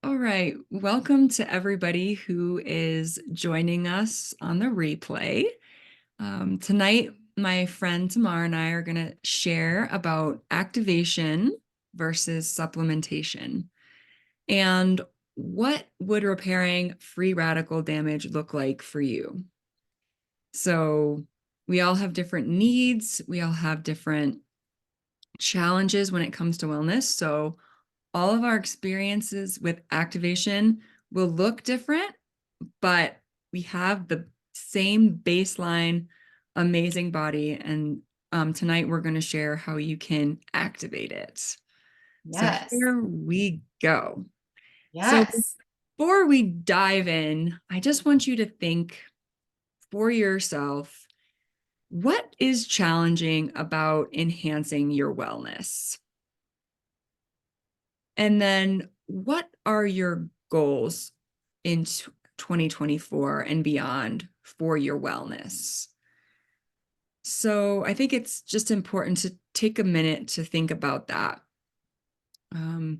All right. Welcome to everybody who is joining us on the replay. Tonight, my friend Tamar and I are going to share about activation versus supplementation and what would repairing free radical damage look like for you. So, we all have different needs, we all have different challenges when it comes to wellness. So, all of our experiences with activation will look different, but we have the same baseline amazing body. And tonight we're going to share how you can activate it. So Yes. here we go. So Yes. before we dive in, I just want you to think for yourself, what is challenging about enhancing your wellness? And then what are your goals in 2024 and beyond for your wellness? So I think it's just important to take a minute to think about that. Um,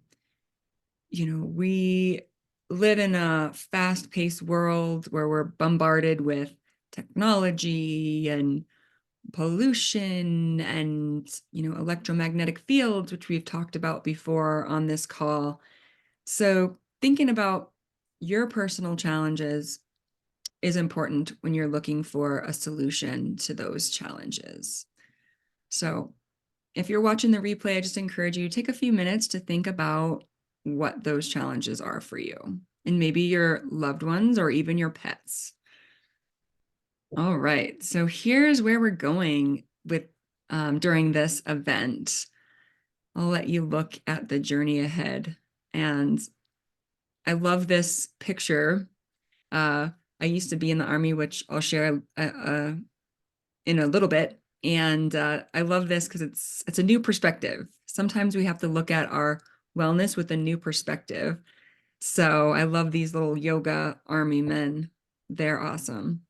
we live in a fast-paced world where we're bombarded with technology and pollution and, electromagnetic fields, which we've talked about before on this call. So thinking about your personal challenges is important when you're looking for a solution to those challenges. So if you're watching the replay, I just encourage you to take a few minutes to think about what those challenges are for you and maybe your loved ones or even your pets. All right, so here's where we're going with during this event. I'll let you look at the journey ahead. And I love this picture. I used to be in the Army, which I'll share in a little bit. And I love this because it's a new perspective. Sometimes we have to look at our wellness with a new perspective. So I love these little yoga army men. They're awesome.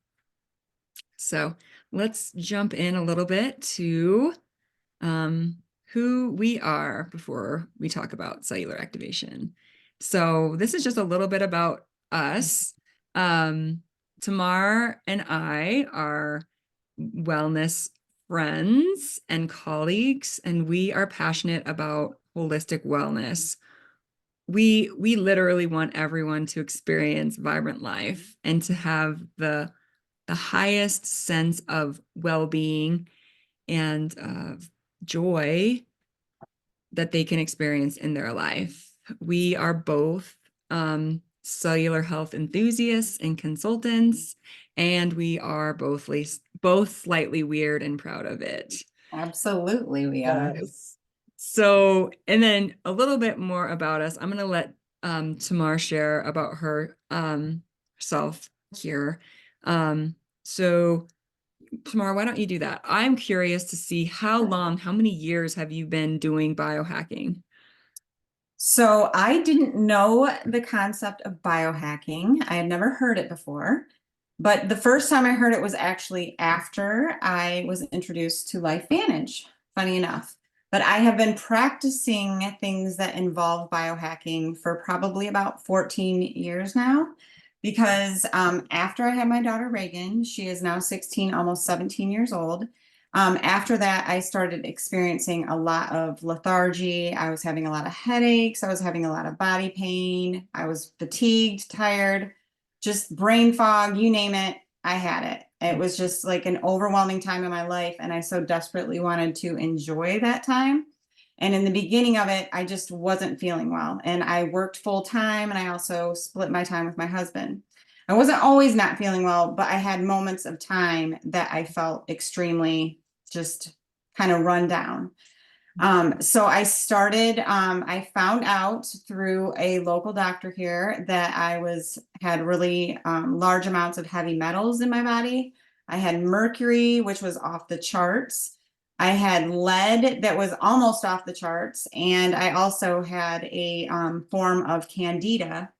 So let's jump in a little bit to um, who we are before we talk about cellular activation. So this is just a little bit about us. Um, Tamar and I are wellness friends and colleagues, and we are passionate about holistic wellness. We literally want everyone to experience vibrant life and to have the highest sense of well-being and joy that they can experience in their life. We are both cellular health enthusiasts and consultants, and we are both slightly weird and proud of it. Absolutely, we are. Yes. So, and then a little bit more about us. I'm going to let Tamar share about her self here. So Tamara, why don't you do that? I'm curious to see how many years have you been doing biohacking? So I didn't know the concept of biohacking. I had never heard it before, but the first time I heard it was actually after I was introduced to LifeVantage, funny enough. But I have been practicing things that involve biohacking for probably about 14 years now. Because after I had my daughter Reagan, she is now 16, almost 17 years old. After that, I started experiencing a lot of lethargy. I was having a lot of headaches. I was having a lot of body pain. I was fatigued, tired, just brain fog, you name it. I had it. It was just like an overwhelming time in my life. And I so desperately wanted to enjoy that time. And in the beginning of it, I just wasn't feeling well. And I worked full time and I also split my time with my husband. I wasn't always not feeling well, but I had moments of time that I felt extremely just kind of run down. So I found out through a local doctor here that had really large amounts of heavy metals in my body. I had mercury, which was off the charts. I had lead that was almost off the charts. And I also had a form of candida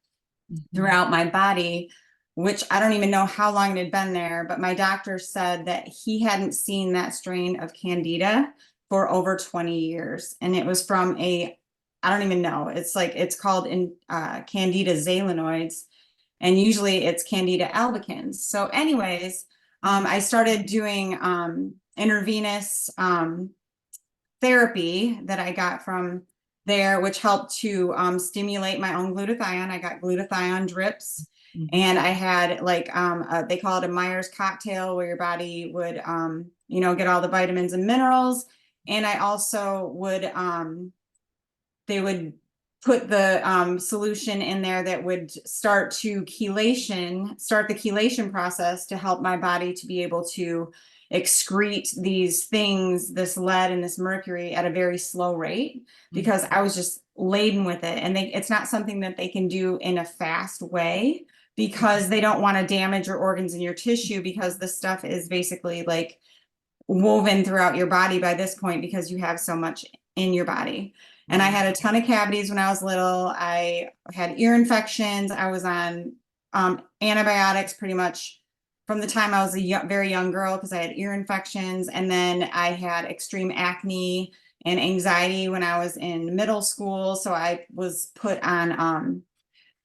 Mhm. throughout my body, which I don't even know how long it had been there, but my doctor said that he hadn't seen that strain of candida for over 20 years. And it was from a I don't even know. It's like it's called in Candida xylanoids, and usually it's Candida albicans. So, anyways, I started doing intravenous therapy that I got from there, which helped to stimulate my own glutathione. I got glutathione drips. Mhm. And I had like they call it a Myers cocktail, where your body would you know, get all the vitamins and minerals. And I also would they would put the solution in there that would start the chelation process to help my body to be able to excrete these things, this lead and this mercury, at a very slow rate, because I was just laden with it. And it's not something that they can do in a fast way, because they don't want to damage your organs and your tissue, because this stuff is basically like woven throughout your body by this point, because you have so much in your body. And I Wow. had a ton of cavities when I was little. I had ear infections. I was on antibiotics pretty much from the time I was a very young girl, because I had ear infections. And then I had extreme acne and anxiety when I was in middle school. So I was put on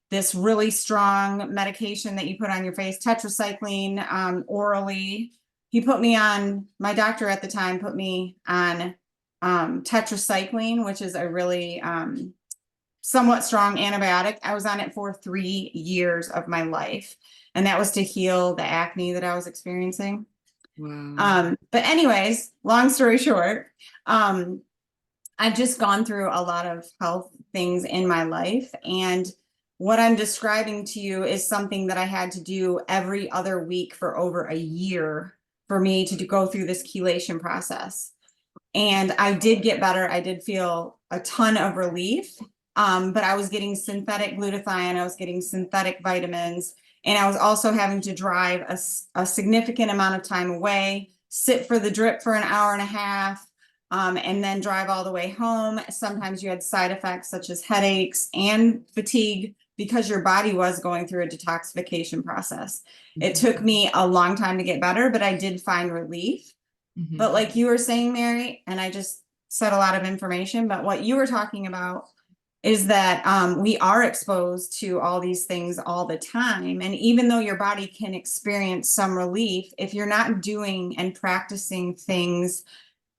this really strong medication that you put on your face, tetracycline, orally. My doctor at the time put me on tetracycline, which is a really somewhat strong antibiotic. I was on it for 3 years of my life, and that was to heal the acne that I was experiencing. Wow. But anyways, long story short, I've just gone through a lot of health things in my life. And what I'm describing to you is something that I had to do every other week for over a year for me to go through this chelation process. And I did get better. I did feel a ton of relief. But I was getting synthetic glutathione, I was getting synthetic vitamins, and I was also having to drive a significant amount of time away, sit for the drip for an hour and a half, and then drive all the way home. Sometimes you had side effects such as headaches and fatigue, because your body was going through a detoxification process. It took me a long time to get better, but I did find relief. Mhm. But like you were saying, Mary, and I just said a lot of information, but what you were talking about is that we are exposed to all these things all the time. And even though your body can experience some relief, if you're not doing and practicing things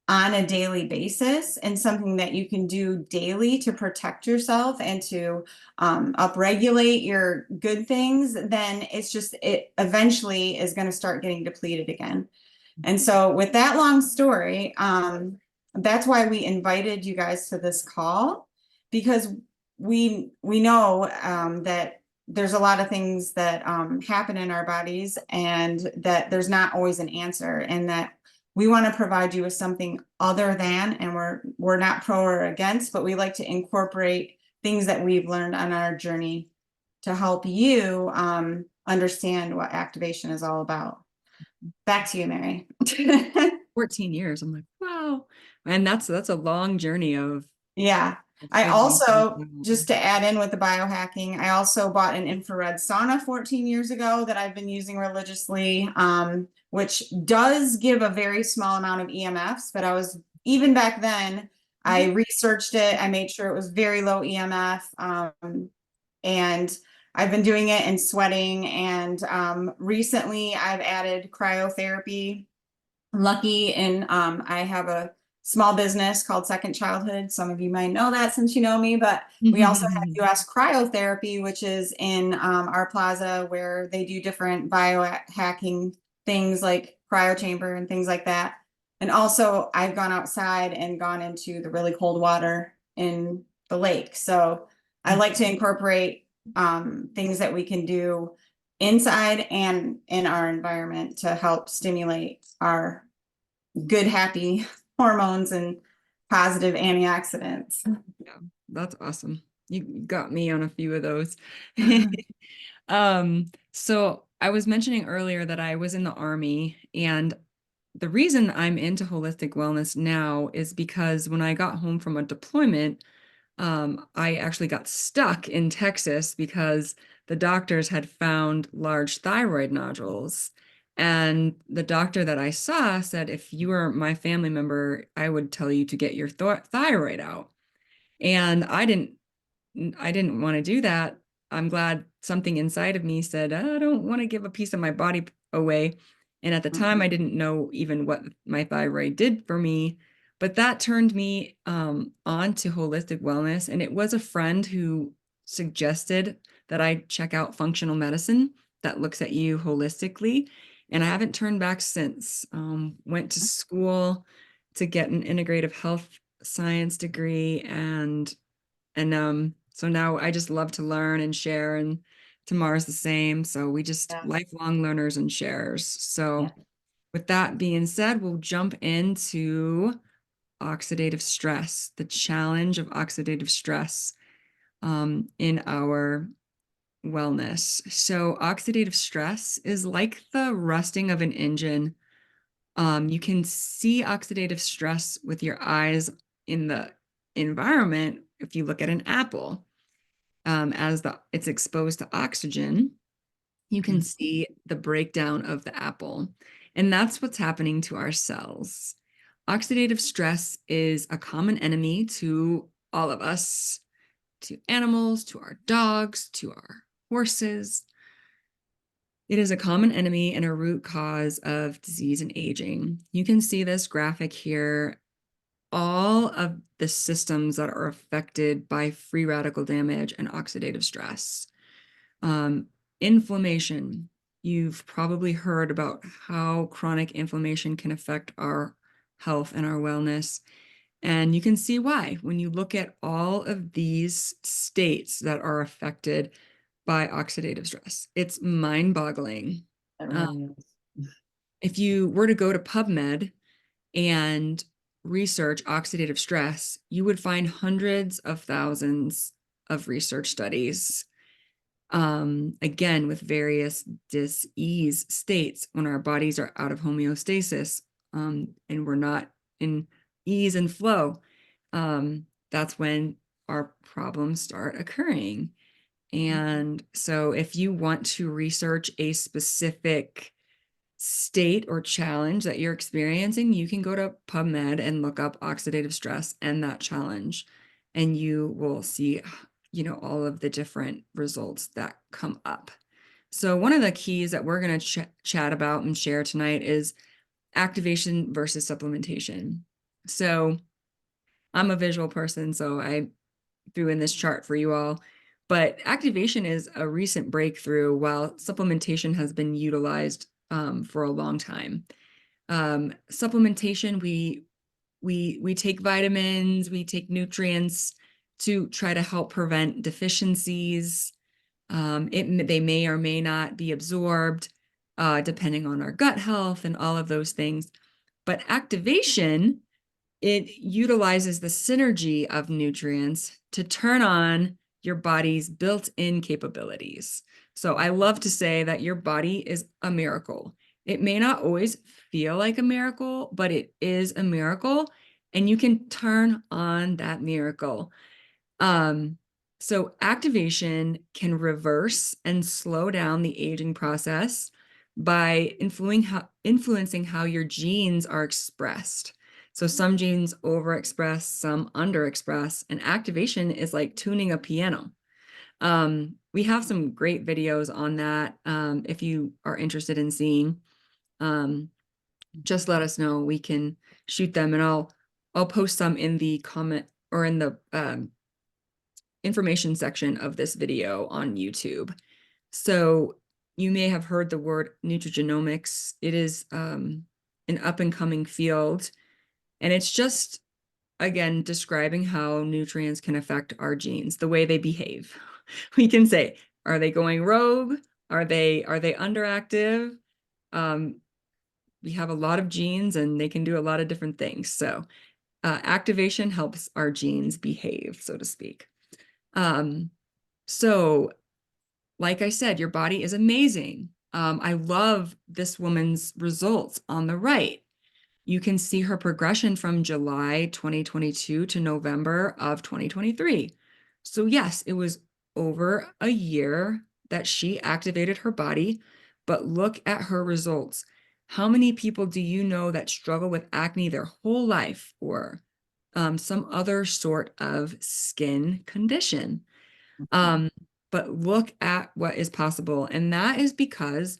on a daily basis, and something that you can do daily to protect yourself and to upregulate your good things, then it eventually is going to start getting depleted again. And so with that long story, that's why we invited you guys to this call, because we know that there's a lot of things that happen in our bodies, and that there's not always an answer, and that we want to provide you with something other than, and we're not pro or against, but we like to incorporate things that we've learned on our journey to help you understand what activation is all about. Back to you, Mary. 14 years. I'm like, wow. And that's a long journey of Yeah. I figuring things also, out. just to add in with the biohacking, I also bought an infrared sauna 14 years ago that I've been using religiously, which does give a very small amount of EMFs, but even back then, I researched it. I made sure it was very low EMF. And I've been doing it and sweating. And recently I've added cryotherapy. Lucky, and I have a small business called Second Childhood. Some of you might know that since you know me, but we also have US cryotherapy, which is in our plaza, where they do different biohacking things like cryo chamber and things like that. And also I've gone outside and gone into the really cold water in the lake. So I like to incorporate things that we can do inside and in our environment to help stimulate our good, happy hormones and positive antioxidants. Yeah, that's awesome. You got me on a few of those. So I was mentioning earlier that I was in the army, and the reason I'm into holistic wellness now is because when I got home from a deployment, I actually got stuck in Texas because the doctors had found large thyroid nodules. And the doctor that I saw said, if you were my family member, I would tell you to get your thyroid out. And I didn't want to do that. I'm glad something inside of me said, I don't want to give a piece of my body away. And at the time, I Mhm. didn't know even what my thyroid did for me. But that turned me on to holistic wellness. And it was a friend who suggested that I check out functional medicine that looks at you holistically. And I haven't turned back since. Went to school to get an integrative health science degree, and so now I just love to learn and share, and Tamar's the same. So we just Yeah. lifelong learners and sharers. Yeah. So with that being said, we'll jump into oxidative stress, the challenge of oxidative stress in our wellness. So oxidative stress is like the rusting of an engine. You can see oxidative stress with your eyes in the environment if you look at an apple. As it's exposed to oxygen, you can Mhm. see the breakdown of the apple. And that's what's happening to our cells. Oxidative stress is a common enemy to all of us, to animals, to our dogs, to our horses. It is a common enemy and a root cause of disease and aging. You can see this graphic here. All of the systems that are affected by free radical damage and oxidative stress. Um, Inflammation. You've probably heard about how chronic inflammation can affect our health and our wellness. And you can see why when you look at all of these states that are affected by oxidative stress. It's mind-boggling. It Uh, really is. if you were to go to PubMed and research oxidative stress, you would find hundreds of thousands of research studies, again, with various dis-ease states when our bodies are out of homeostasis, and we're not in ease and flow. That's when our problems start occurring. And so if you want to research a specific state or challenge that you're experiencing, you can go to PubMed and look up oxidative stress and that challenge, and you will see, all of the different results that come up. So one of the keys that we're going to chat about and share tonight is activation versus supplementation. So I'm a visual person, so I threw in this chart for you all. But activation is a recent breakthrough, while supplementation has been utilized for a long time. Supplementation, we take vitamins, we take nutrients to try to help prevent deficiencies. They may or may not be absorbed, depending on our gut health and all of those things. But activation, it utilizes the synergy of nutrients to turn on your body's built-in capabilities. So I love to say that your body is a miracle. It may not always feel like a miracle, but it is a miracle, and you can turn on that miracle. Um, so activation can reverse and slow down the aging process by influencing how your genes are expressed. So some genes overexpress, some underexpress, and activation is like tuning a piano. We have some great videos on that. If you are interested in seeing, um, just let us know. We can shoot them, and I'll post some in the comment or in the information section of this video on YouTube. So you may have heard the word nutrigenomics. It is an up and coming field, and it's just, again, describing how nutrients can affect our genes, the way they behave. We can say, are they going rogue? Are they underactive? Um, we have a lot of genes and they can do a lot of different things. So activation helps our genes behave, so to speak. Um, so like I said, your body is amazing. I love this woman's results on the right. You can see her progression from July 2022 to November of 2023. So yes, it was over a year that she activated her body, but look at her results. How many people do you know that struggle with acne their whole life, or some other sort of skin condition. Mhm. Um, but look at what is possible. And that is because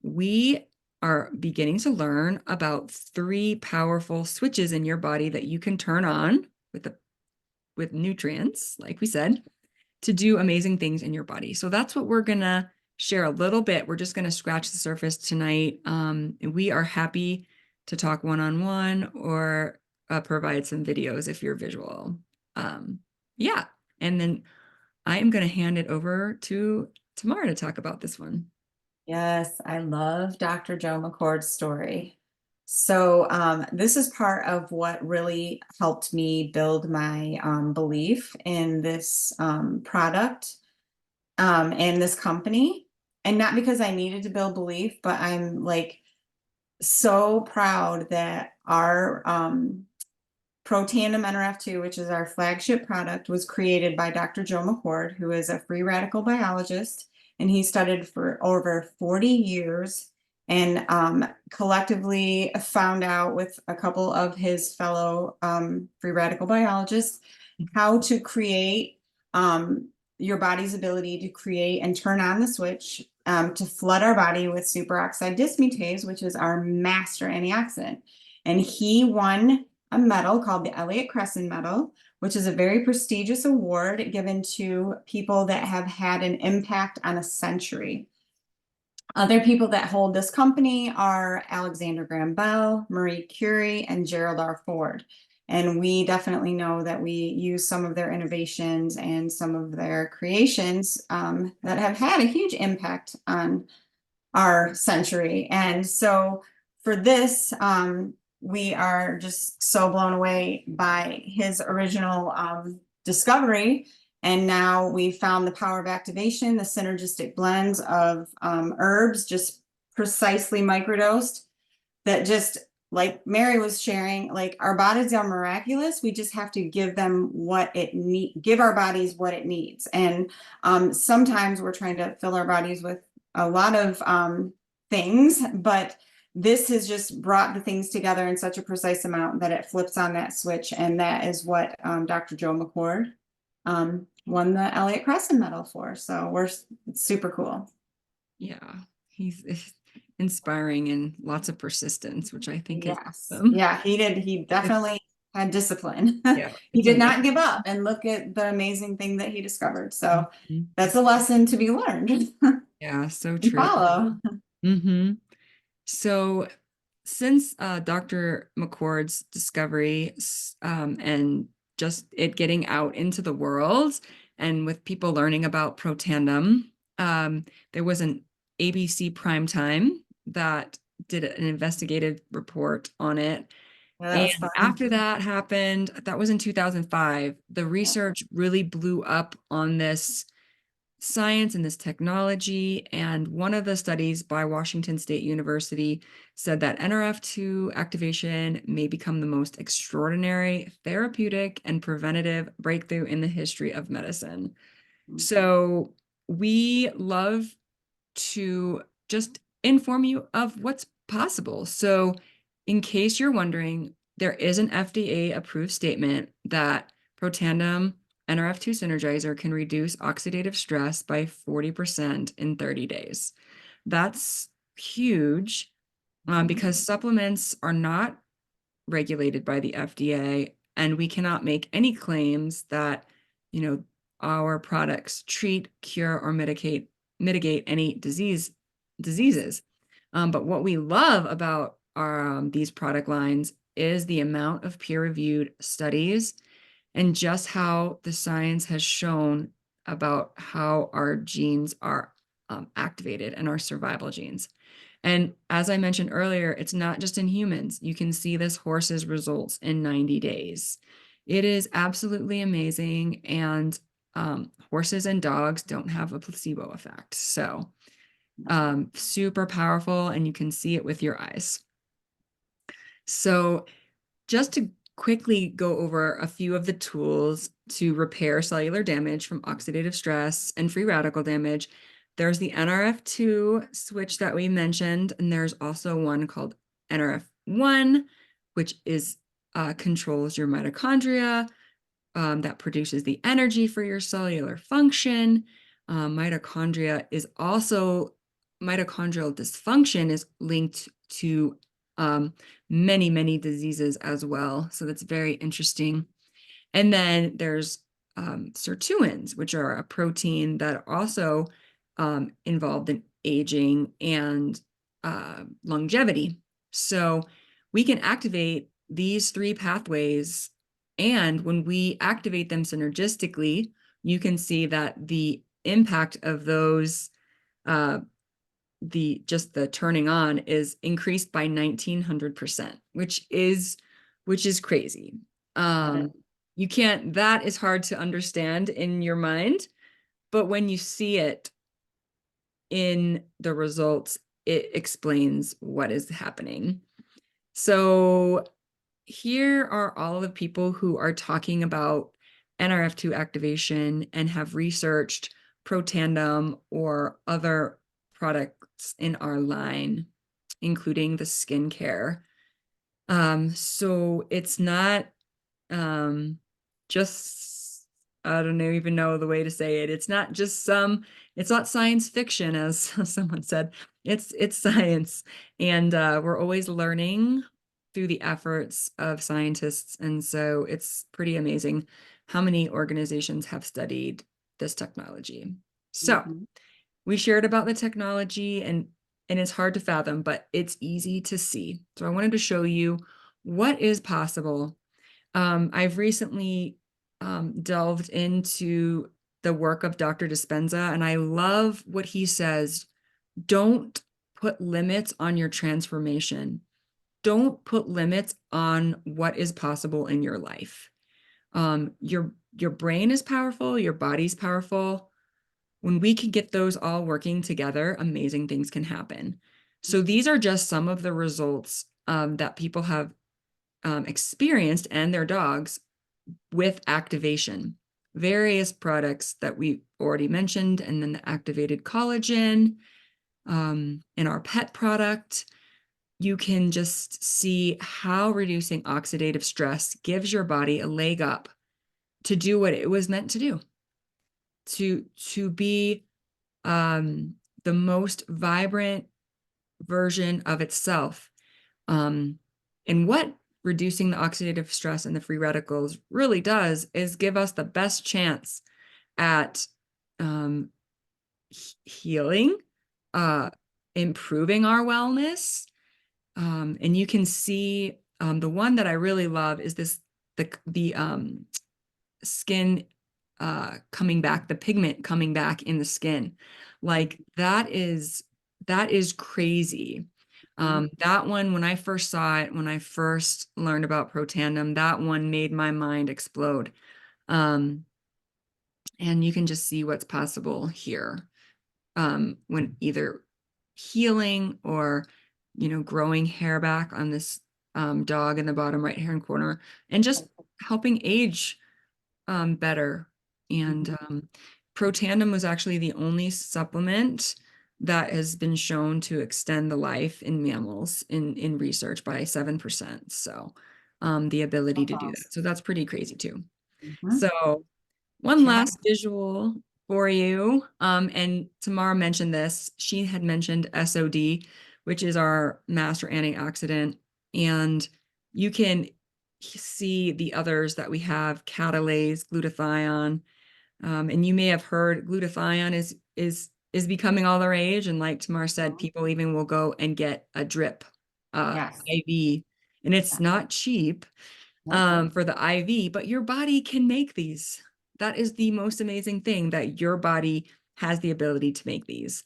we are beginning to learn about three powerful switches in your body that you can turn on with nutrients, like we said, to do amazing things in your body. So that's what we're gonna share a little bit. We're just gonna scratch the surface tonight. And we are happy to talk one-on-one or provide some videos if you're visual. Um, yeah. And then I am going to hand it over to Tamara to talk about this one. Yes, I love Dr. Joe McCord's story. So this is part of what really helped me build my belief in this product and this company. And not because I needed to build belief, but I'm like so proud that our Protandim NRF2, which is our flagship product, was created by Dr. Joe McCord, who is a free radical biologist, and he studied for over 40 years and collectively found out with a couple of his fellow free radical biologists how to create your body's ability to create and turn on the switch to flood our body with superoxide dismutase, which is our master antioxidant. And he won a medal called the Elliott Cresson Medal, which is a very prestigious award given to people that have had an impact on a century. Other people that hold this company are Alexander Graham Bell, Marie Curie, and Gerald R. Ford. And we definitely know that we use some of their innovations and some of their creations that have had a huge impact on our century. And so for this, we are just so blown away by his original discovery. And now we found the power of activation, the synergistic blends of herbs, just precisely microdosed, that just like Mary was sharing, like our bodies are miraculous. We just have to give them what it need, give our bodies what it needs. And sometimes we're trying to fill our bodies with a lot of things, but this has just brought the things together in such a precise amount that it flips on that switch. And that is what Dr. Joe McCord won the Elliott Cresson Medal for. So it's super cool. Yeah, he's inspiring and lots of persistence, which I think is Yes. awesome. Yeah, he did. He definitely had discipline. Yeah, He it's did not amazing. give up, and look at the amazing thing that he discovered. So Mhm. that's a lesson to be learned Yeah, so and true. follow. Hmm. So since Dr. McCord's discovery and just it getting out into the world and with people learning about Protandim, there was an ABC primetime that did an investigative report on it. Yeah, that And was fun. after that happened, that was in 2005, the Yeah. research really blew up on this science and this technology. And one of the studies by Washington State University said that NRF2 activation may become the most extraordinary therapeutic and preventative breakthrough in the history of medicine. So we love to just inform you of what's possible. So, in case you're wondering, there is an FDA approved statement that Protandim NRF2 Synergizer can reduce oxidative stress by 40% in 30 days. That's huge because supplements are not regulated by the FDA, and we cannot make any claims that, you know, our products treat, cure, or mitigate any diseases. But what we love about our these product lines is the amount of peer-reviewed studies and just how the science has shown about how our genes are activated and our survival genes. And as I mentioned earlier, it's not just in humans. You can see this horse's results in 90 days. It is absolutely amazing. And horses and dogs don't have a placebo effect. So super powerful, and you can see it with your eyes. So just to quickly go over a few of the tools to repair cellular damage from oxidative stress and free radical damage, there's the NRF2 switch that we mentioned, and there's also one called NRF1, which is controls your mitochondria, that produces the energy for your cellular function. Mitochondria is also, mitochondrial dysfunction is linked to many, many diseases as well. So that's very interesting. And then there's sirtuins, which are a protein that are also involved in aging and longevity. So we can activate these three pathways. And when we activate them synergistically, you can see that the impact of those, the turning on is increased by 1900%, which is crazy. You can't, that is hard to understand in your mind, but when you see it in the results, it explains what is happening. So here are all the people who are talking about NRF2 activation and have researched Protandim or other products in our line, including the skincare. So it's not just, I don't even know the way to say it. It's not just it's not science fiction, as someone said. It's science. And we're always learning through the efforts of scientists. And so it's pretty amazing how many organizations have studied this technology. So we shared about the technology, and it's hard to fathom, but it's easy to see. So I wanted to show you what is possible. I've recently delved into the work of Dr. Dispenza, and I love what he says. Don't put limits on your transformation. Don't put limits on what is possible in your life. Your brain is powerful, your body's powerful. When we can get those all working together, amazing things can happen. So these are just some of the results that people have experienced, and their dogs, with activation. Various products that we already mentioned, and then the activated collagen in our pet product. You can just see how reducing oxidative stress gives your body a leg up to do what it was meant to do, to be the most vibrant version of itself. And what reducing the oxidative stress and the free radicals really does is give us the best chance at healing, improving our wellness. And you can see the one that I really love is the skin coming back, the pigment coming back in the skin. Like that is crazy. That one, when I first saw it, when I first learned about Protandim, that one made my mind explode. And you can just see what's possible here when either healing or, growing hair back on this dog in the bottom right-hand corner, and just helping age better. And Protandim was actually the only supplement that has been shown to extend the life in mammals in research by 7%. So the ability to do that. So that's pretty crazy too. So one last visual for you. And Tamar mentioned this. She had mentioned SOD, which is our master antioxidant. And you can see the others that we have: catalase, glutathione. And you may have heard glutathione is becoming all the rage. And like Tamar said, people even will go and get a drip IV. And it's not cheap for the IV, but your body can make these. That is the most amazing thing, that your body has the ability to make these.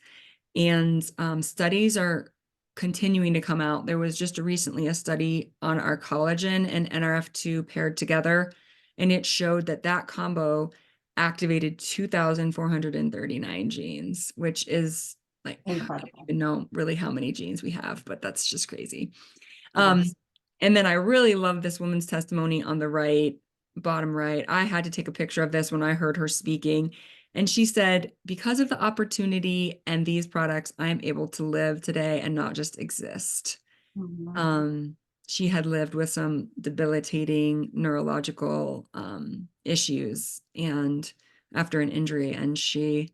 And studies are continuing to come out. There was just recently a study on our collagen and NRF2 paired together, and it showed that combo activated 2,439 genes, which is like, incredible. I don't even know really how many genes we have, but that's just crazy. And then I really love this woman's testimony on the right, bottom right. I had to take a picture of this when I heard her speaking. And she said, because of the opportunity and these products, I am able to live today and not just exist. she had lived with some debilitating neurological issues and after an injury, and she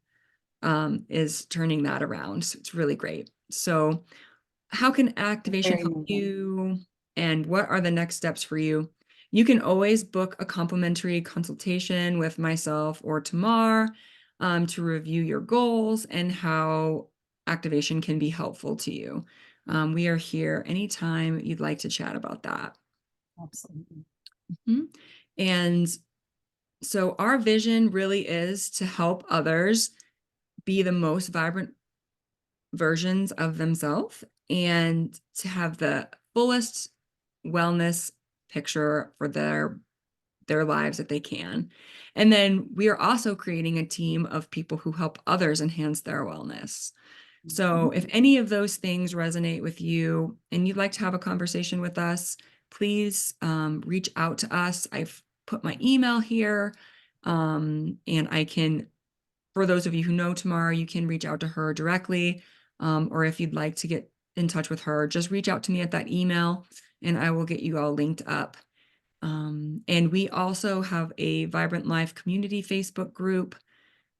is turning that around. So it's really great. So how can activation Very help moving. you, and what are the next steps for you? You can always book a complimentary consultation with myself or Tamar to review your goals and how activation can be helpful to you. We are here anytime you'd like to chat about that. Absolutely. Mhm. And so our vision really is to help others be the most vibrant versions of themselves and to have the fullest wellness picture for their lives that they can. And then we are also creating a team of people who help others enhance their wellness. So Mhm. if any of those things resonate with you and you'd like to have a conversation with us, please reach out to us. I've put my email here, and I can, for those of you who know Tamara, you can reach out to her directly. Or if you'd like to get in touch with her, just reach out to me at that email and I will get you all linked up. And we also have a Vibrant Life Community Facebook group,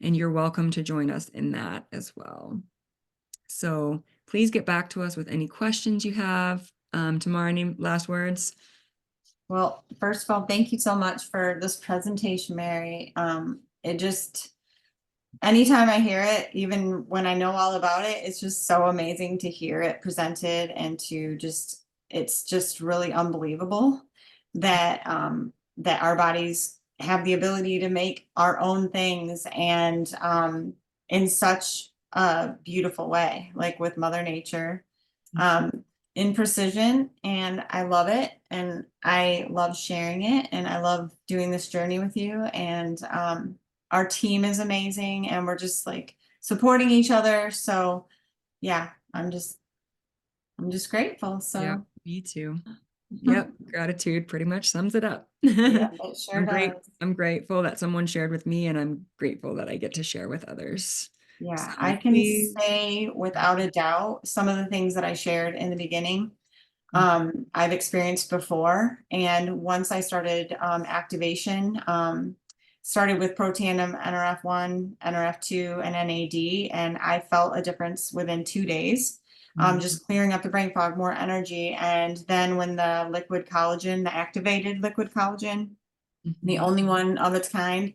and you're welcome to join us in that as well. So please get back to us with any questions you have. Tamara, any last words? Well, first of all, thank you so much for this presentation, Mary. It just, anytime I hear it, even when I know all about it, it's just so amazing to hear it presented and to just, it's just really unbelievable that that our bodies have the ability to make our own things and in such a beautiful way, like with Mother Nature. Um, in precision, and I love it, and I love sharing it, and I love doing this journey with you, and our team is amazing, and we're just like supporting each other. So yeah, I'm just grateful. Yeah, So me too. Yep, gratitude pretty much sums it up. yeah, it sure does. I'm grateful that someone shared with me, and I'm grateful that I get to share with others. Yeah, I So can please, say without a doubt some of the things that I shared in the beginning I've experienced before. And once I started activation, started with Protandim, NRF1, NRF2, and NAD, and I felt a difference within 2 days. Mhm, Just clearing up the brain fog, more energy. And then when the liquid collagen, the activated liquid collagen, the mhm. only one of its kind,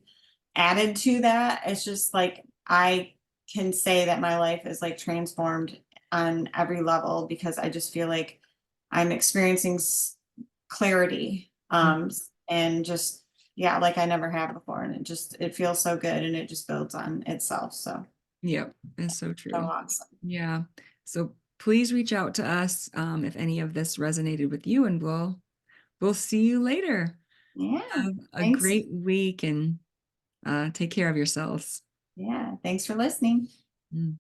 added to that, it's just like I can say that my life is like transformed on every level because I just feel like I'm experiencing clarity and just yeah, like I never have before, and it feels so good, and it just builds on itself. So Yep, it's so so true. awesome. Yeah. So please reach out to us if any of this resonated with you, and we'll see you later. Yeah. Have a Thanks. great week and take care of yourselves. Yeah. Thanks for listening. Mm.